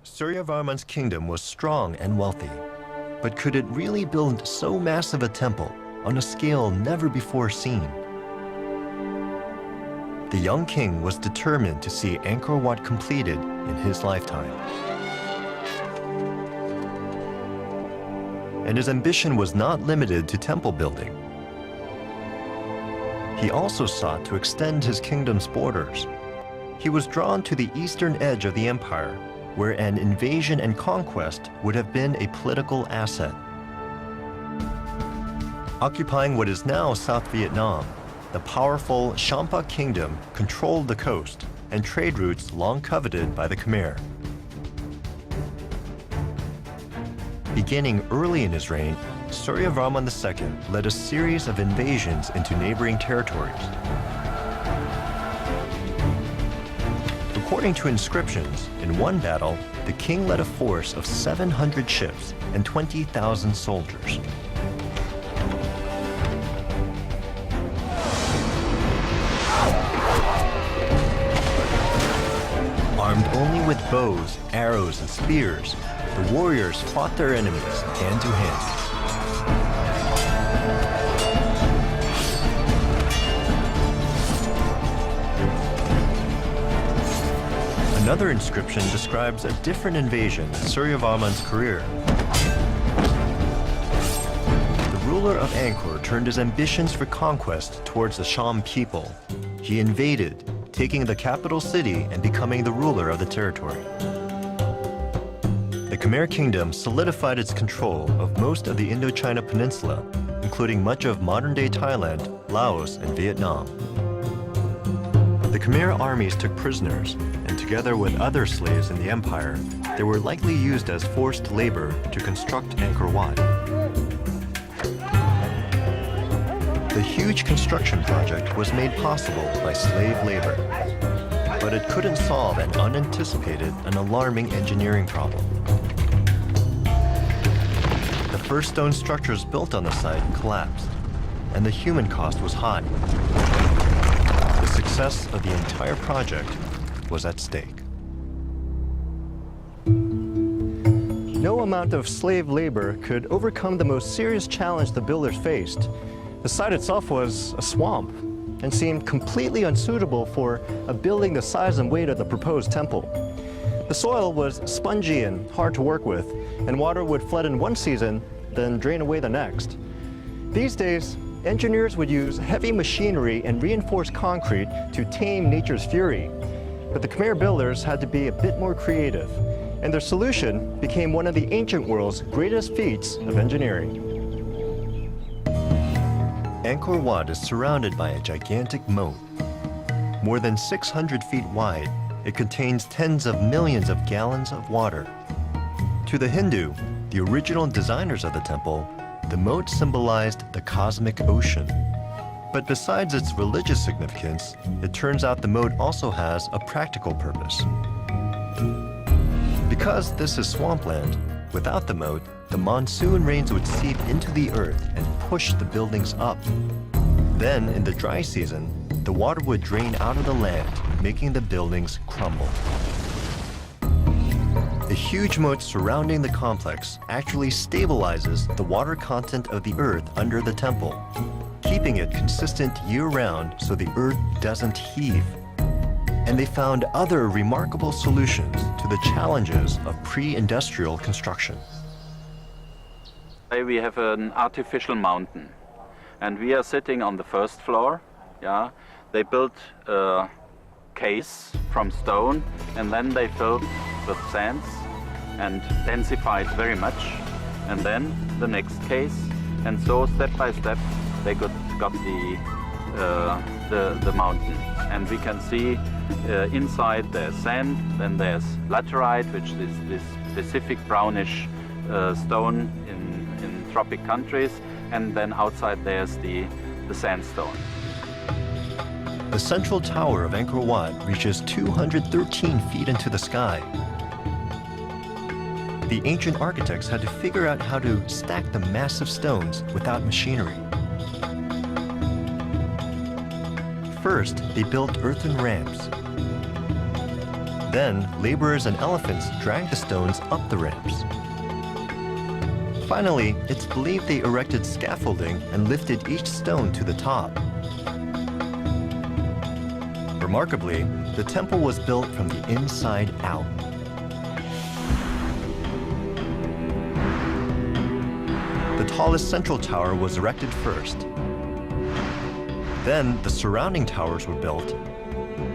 Suryavarman's kingdom was strong and wealthy, but could it really build so massive a temple on a scale never before seen? The young king was determined to see Angkor Wat completed in his lifetime. And his ambition was not limited to temple building. He also sought to extend his kingdom's borders. He was drawn to the eastern edge of the empire, where an invasion and conquest would have been a political asset. Occupying what is now South Vietnam, the powerful Champa kingdom controlled the coast and trade routes long coveted by the Khmer. Beginning early in his reign, Suryavarman II led a series of invasions into neighboring territories. According to inscriptions, in one battle, the king led a force of 700 ships and 20,000 soldiers. Armed only with bows, arrows, and spears, the warriors fought their enemies hand to hand. Another inscription describes a different invasion in Suryavarman's career. The ruler of Angkor turned his ambitions for conquest towards the Cham people. He invaded, taking the capital city and becoming the ruler of the territory. The Khmer kingdom solidified its control of most of the Indochina peninsula, including much of modern-day Thailand, Laos, and Vietnam. The Khmer armies took prisoners, and together with other slaves in the empire, they were likely used as forced labor to construct Angkor Wat. The huge construction project was made possible by slave labor, but it couldn't solve an unanticipated and alarming engineering problem. The first stone structures built on the site collapsed, and the human cost was high. The success of the entire project was at stake. No amount of slave labor could overcome the most serious challenge the builders faced. The site itself was a swamp and seemed completely unsuitable for a building the size and weight of the proposed temple. The soil was spongy and hard to work with, and water would flood in one season, then drain away the next. These days, engineers would use heavy machinery and reinforced concrete to tame nature's fury. But the Khmer builders had to be a bit more creative, and their solution became one of the ancient world's greatest feats of engineering. Angkor Wat is surrounded by a gigantic moat. More than 600 feet wide, it contains tens of millions of gallons of water. To the Hindu, the original designers of the temple, the moat symbolized the cosmic ocean. But besides its religious significance, it turns out the moat also has a practical purpose. Because this is swampland, without the moat, the monsoon rains would seep into the earth and push the buildings up. Then, in the dry season, the water would drain out of the land, making the buildings crumble. The huge moat surrounding the complex actually stabilizes the water content of the earth under the temple, keeping it consistent year-round so the earth doesn't heave. And they found other remarkable solutions to the challenges of pre-industrial construction. We have an artificial mountain, and we are sitting on the first floor. Yeah, they built a case from stone, and then they filled with sands and densified very much, and then the next case, and so step by step they got the mountain. And we can see inside there's sand, then there's laterite, which is this specific brownish stone in tropic countries, and then outside there's the sandstone. The central tower of Angkor Wat reaches 213 feet into the sky. The ancient architects had to figure out how to stack the massive stones without machinery. First, they built earthen ramps. Then, laborers and elephants dragged the stones up the ramps. Finally, it's believed they erected scaffolding and lifted each stone to the top. Remarkably, the temple was built from the inside out. The tallest central tower was erected first. Then the surrounding towers were built.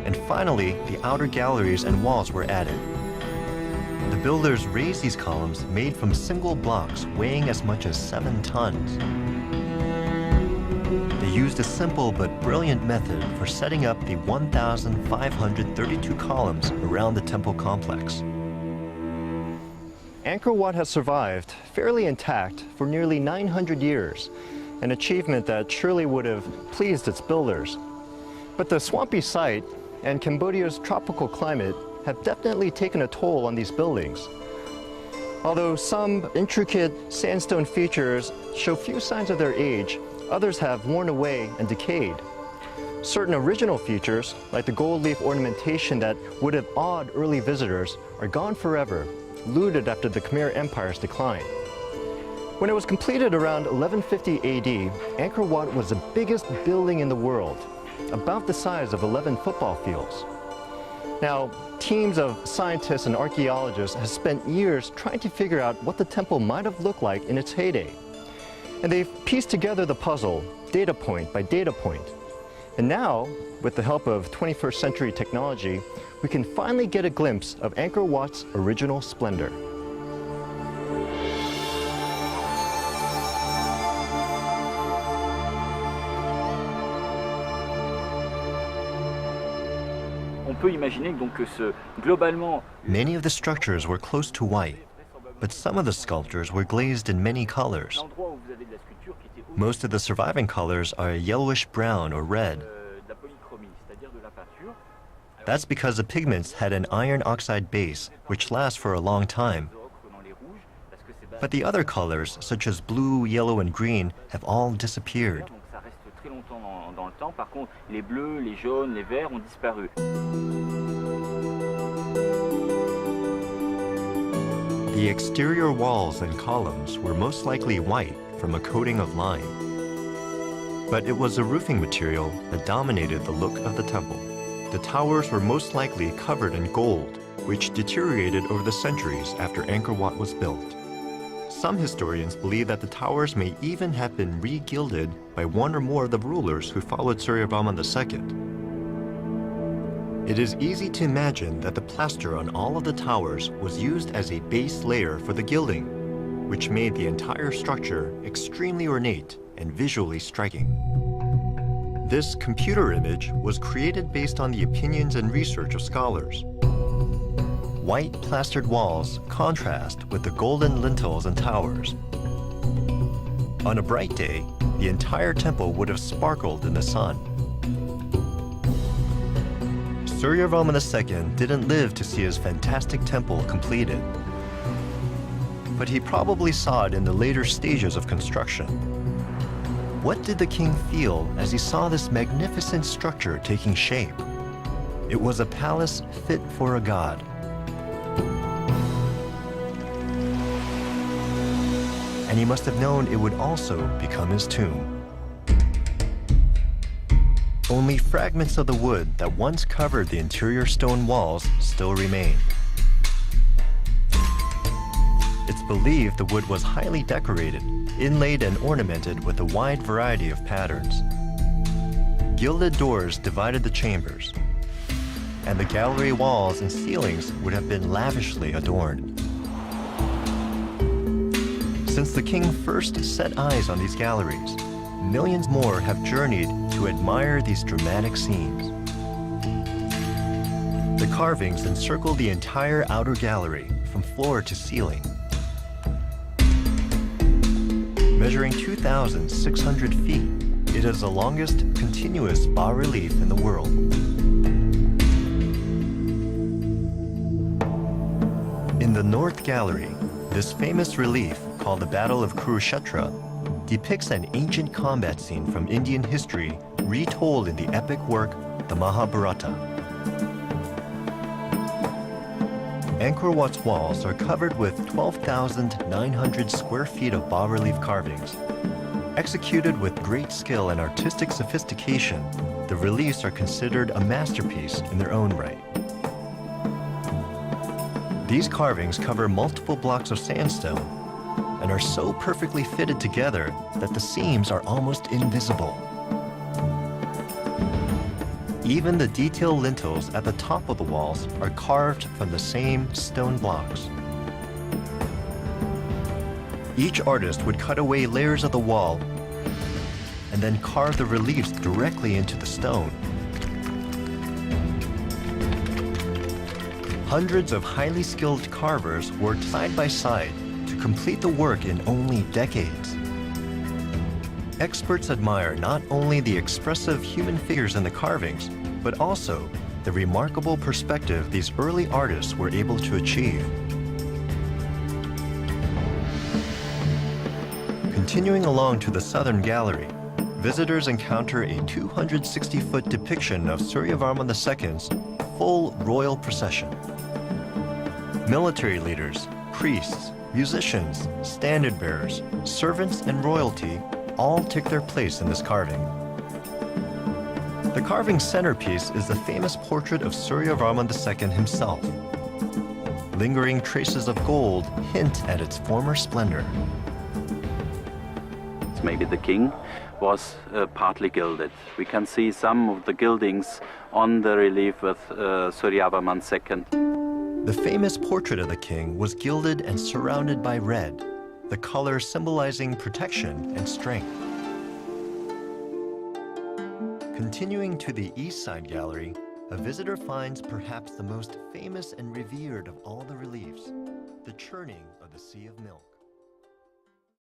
And finally, the outer galleries and walls were added. The builders raised these columns made from single blocks weighing as much as 7 tons. They used a simple but brilliant method for setting up the 1,532 columns around the temple complex. Angkor Wat has survived fairly intact for nearly 900 years, an achievement that surely would have pleased its builders. But the swampy site and Cambodia's tropical climate have definitely taken a toll on these buildings. Although some intricate sandstone features show few signs of their age, others have worn away and decayed. Certain original features, like the gold leaf ornamentation that would have awed early visitors, are gone forever, looted after the Khmer Empire's decline. When it was completed around 1150 AD, Angkor Wat was the biggest building in the world, about the size of 11 football fields. Now, teams of scientists and archaeologists have spent years trying to figure out what the temple might have looked like in its heyday. And they've pieced together the puzzle, data point by data point. And now, with the help of 21st century technology, we can finally get a glimpse of Angkor Wat's original splendor. Many of the structures were close to white, but some of the sculptures were glazed in many colors. Most of the surviving colors are yellowish brown or red. That's because the pigments had an iron oxide base, which lasts for a long time. But the other colors, such as blue, yellow, and green, have all disappeared. The exterior walls and columns were most likely white from a coating of lime. But it was the roofing material that dominated the look of the temple. The towers were most likely covered in gold, which deteriorated over the centuries after Angkor Wat was built. Some historians believe that the towers may even have been re-gilded by one or more of the rulers who followed Suryavarman II. It is easy to imagine that the plaster on all of the towers was used as a base layer for the gilding, which made the entire structure extremely ornate and visually striking. This computer image was created based on the opinions and research of scholars. White plastered walls contrast with the golden lintels and towers. On a bright day, the entire temple would have sparkled in the sun. Suryavarman II didn't live to see his fantastic temple completed, but he probably saw it in the later stages of construction. What did the king feel as he saw this magnificent structure taking shape? It was a palace fit for a god. And he must have known it would also become his tomb. Only fragments of the wood that once covered the interior stone walls still remain. It's believed the wood was highly decorated, inlaid and ornamented with a wide variety of patterns. Gilded doors divided the chambers, and the gallery walls and ceilings would have been lavishly adorned. Since the king first set eyes on these galleries, millions more have journeyed to admire these dramatic scenes. The carvings encircle the entire outer gallery from floor to ceiling. Measuring 2,600 feet, it is the longest continuous bas-relief in the world. In the North Gallery, this famous relief, called the Battle of Kurukshetra, depicts an ancient combat scene from Indian history retold in the epic work, the Mahabharata. Angkor Wat's walls are covered with 12,900 square feet of bas-relief carvings. Executed with great skill and artistic sophistication, the reliefs are considered a masterpiece in their own right. These carvings cover multiple blocks of sandstone and are so perfectly fitted together that the seams are almost invisible. Even the detailed lintels at the top of the walls are carved from the same stone blocks. Each artist would cut away layers of the wall and then carve the reliefs directly into the stone. Hundreds of highly skilled carvers worked side by side to complete the work in only decades. Experts admire not only the expressive human figures in the carvings, but also the remarkable perspective these early artists were able to achieve. Continuing along to the southern gallery, visitors encounter a 260-foot depiction of Suryavarman II's full royal procession. Military leaders, priests, musicians, standard bearers, servants, and royalty all take their place in this carving. The carving's centerpiece is the famous portrait of Suryavarman II himself. Lingering traces of gold hint at its former splendor. Maybe the king was partly gilded. We can see some of the gildings on the relief with Suryavarman II. The famous portrait of the king was gilded and surrounded by red, the color symbolizing protection and strength. Continuing to the east side gallery, a visitor finds perhaps the most famous and revered of all the reliefs, the churning of the Sea of Milk.